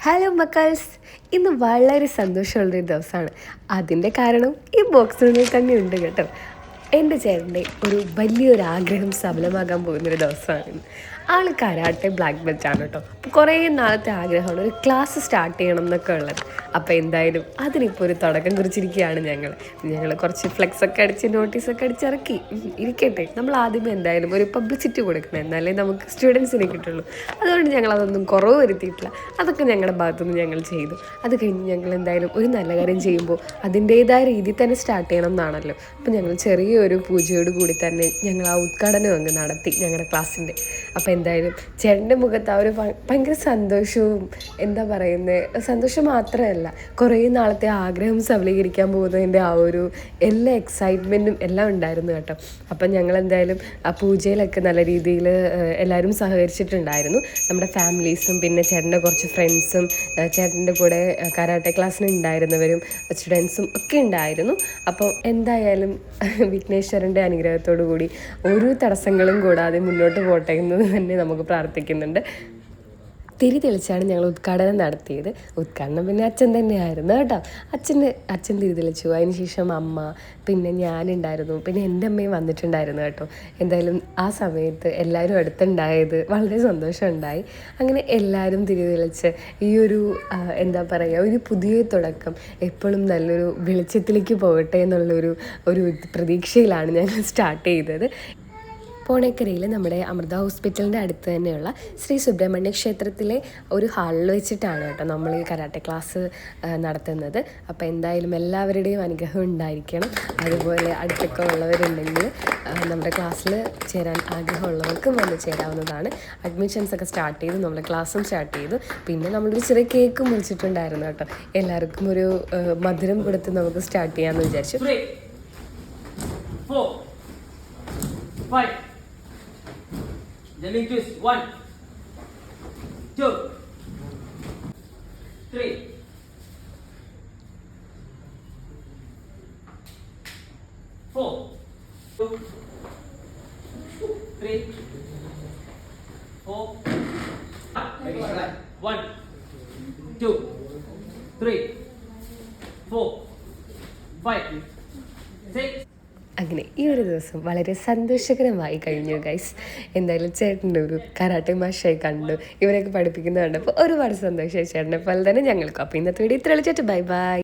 Hello മക്കൾസ്, ഇന്ന് വളരെ സന്തോഷമുള്ളൊരു ദിവസമാണ്. അതിൻ്റെ കാരണം ഈ ബോക്സിനുള്ളിൽ തന്നെ ഉണ്ട് കേട്ടോ. എൻ്റെ ചേട്ടൻ്റെ ഒരു വലിയൊരു ആഗ്രഹം സഫലമാകാൻ പോകുന്നൊരു ദിവസമാണ്. ആൾ കരാട്ടെ ബ്ലാക്ക് ബെൽറ്റാണ് കേട്ടോ. അപ്പോൾ കുറേ നാളത്തെ ആഗ്രഹമാണ് ഒരു ക്ലാസ് സ്റ്റാർട്ട് ചെയ്യണം എന്നൊക്കെ ഉള്ളത്. അപ്പോൾ എന്തായാലും അതിനിപ്പോൾ ഒരു തുടക്കം കുറിച്ചിരിക്കുകയാണ് ഞങ്ങൾ കുറച്ച് ഫ്ലെക്സൊക്കെ അടിച്ച് നോട്ടീസൊക്കെ അടിച്ചിറക്കി. ഇരിക്കട്ടെ, നമ്മൾ ആദ്യമേ എന്തായാലും ഒരു പബ്ലിസിറ്റി കൊടുക്കണം, എന്നാലേ നമുക്ക് സ്റ്റുഡൻസിനെ കിട്ടുള്ളൂ. അതുകൊണ്ട് ഞങ്ങളതൊന്നും കുറവ് വരുത്തിയിട്ടില്ല. അതൊക്കെ ഞങ്ങളുടെ ഭാഗത്തുനിന്ന് ഞങ്ങൾ ചെയ്തു. അത് കഴിഞ്ഞ് ഞങ്ങൾ എന്തായാലും ഒരു നല്ല കാര്യം ചെയ്യുമ്പോൾ അതിൻ്റേതായ രീതിയിൽ തന്നെ സ്റ്റാർട്ട് ചെയ്യണം എന്നാണല്ലോ. അപ്പോൾ ഞങ്ങൾ ചെറിയൊരു പൂജയോട് കൂടി തന്നെ ഞങ്ങൾ ആ ഉദ്ഘാടനം അങ്ങ് നടത്തി ഞങ്ങളുടെ ക്ലാസ്സിൻ്റെ. അപ്പോൾ എന്തായാലും ചേട്ടൻ്റെ മുഖത്ത് ആ ഒരു ഭയങ്കര സന്തോഷവും, എന്താ പറയുന്നത്, സന്തോഷം മാത്രമല്ല, കുറേ നാളത്തെ ആഗ്രഹം സഫലീകരിക്കാൻ പോകുന്നതിൻ്റെ ആ ഒരു എല്ലാ എക്സൈറ്റ്മെൻറ്റും എല്ലാം ഉണ്ടായിരുന്നു കേട്ടോ. അപ്പം ഞങ്ങൾ എന്തായാലും ആ പൂജയിലൊക്കെ നല്ല രീതിയിൽ എല്ലാവരും സഹകരിച്ചിട്ടുണ്ടായിരുന്നു. നമ്മുടെ ഫാമിലീസും പിന്നെ ചേട്ടൻ്റെ കുറച്ച് ഫ്രണ്ട്സും ചേട്ടൻ്റെ കൂടെ കരാട്ടെ ക്ലാസ്സിന് ഉണ്ടായിരുന്നവരും സ്റ്റുഡൻസും ഒക്കെ ഉണ്ടായിരുന്നു. അപ്പോൾ എന്തായാലും വിഘ്നേശ്വരൻ്റെ അനുഗ്രഹത്തോടു കൂടി ഒരു തടസ്സങ്ങളും കൂടാതെ മുന്നോട്ട് പോട്ടെ എന്ന് തന്നെ നമുക്ക് പ്രാർത്ഥിക്കുന്നുണ്ട്. തിരി തെളിച്ചാണ് ഞങ്ങൾ ഉദ്ഘാടനം നടത്തിയത്. ഉദ്ഘാടനം പിന്നെ അച്ഛൻ തന്നെയായിരുന്നു കേട്ടോ. അച്ഛൻ തിരി തെളിച്ചു. അതിനുശേഷം അമ്മ, പിന്നെ ഞാനുണ്ടായിരുന്നു, പിന്നെ എൻ്റെ അമ്മയും വന്നിട്ടുണ്ടായിരുന്നു കേട്ടോ. എന്തായാലും ആ സമയത്ത് എല്ലാവരും അടുത്തുണ്ടായത് വളരെ സന്തോഷമുണ്ടായി. അങ്ങനെ എല്ലാവരും തിരി തെളിച്ച് ഈ ഒരു എന്താ പറയുക, ഒരു പുതിയ തുടക്കം എപ്പോഴും നല്ലൊരു വെളിച്ചത്തിലേക്ക് പോകട്ടെ എന്നുള്ളൊരു പ്രതീക്ഷയിലാണ് ഞങ്ങൾ സ്റ്റാർട്ട് ചെയ്തത്. പോണേക്കരയിൽ നമ്മുടെ അമൃത ഹോസ്പിറ്റലിൻ്റെ അടുത്ത് തന്നെയുള്ള ശ്രീ സുബ്രഹ്മണ്യ ക്ഷേത്രത്തിലെ ഒരു ഹാളിൽ വെച്ചിട്ടാണ് കേട്ടോ നമ്മൾ ഈ കരാട്ടെ ക്ലാസ് നടത്തുന്നത്. അപ്പോൾ എന്തായാലും എല്ലാവരുടെയും അനുഗ്രഹം ഉണ്ടായിരിക്കണം. അതുപോലെ അടുത്തൊക്കെ ഉള്ളവരുണ്ടെങ്കിൽ നമ്മുടെ ക്ലാസ്സിൽ ചേരാൻ ആഗ്രഹമുള്ളവർക്കും വന്ന് ചേരാവുന്നതാണ്. അഡ്മിഷൻസൊക്കെ സ്റ്റാർട്ട് ചെയ്തു, നമ്മുടെ ക്ലാസ്സും സ്റ്റാർട്ട് ചെയ്തു. പിന്നെ നമ്മളൊരു ചെറിയ കേക്കും വിളിച്ചിട്ടുണ്ടായിരുന്നു കേട്ടോ. എല്ലാവർക്കും ഒരു മധുരം കൊടുത്ത് നമുക്ക് സ്റ്റാർട്ട് ചെയ്യാമെന്ന് വിചാരിച്ചു. 3, 4, 5. Jumping twist. 1, 2, 3, 4, 2, 3, 4. 1, 2, 3, 4, 5, 6. അങ്ങനെ ഈ ഒരു ദിവസം വളരെ സന്തോഷകരമായി കഴിഞ്ഞു ഗൈസ്. എന്തായാലും ചേട്ടൻ്റെ ഒരു കരാട്ടെ മാഷായി കണ്ടു, ഇവരൊക്കെ പഠിപ്പിക്കുന്നത് കണ്ടപ്പോൾ ഒരുപാട് സന്തോഷമായി. ചേട്ടനെ പോലെ തന്നെ ഞങ്ങൾക്കും. അപ്പോൾ ഇന്നത്തെ വീഡിയോ ഇത്ര വിളിച്ചിട്ട് ബൈ ബൈ.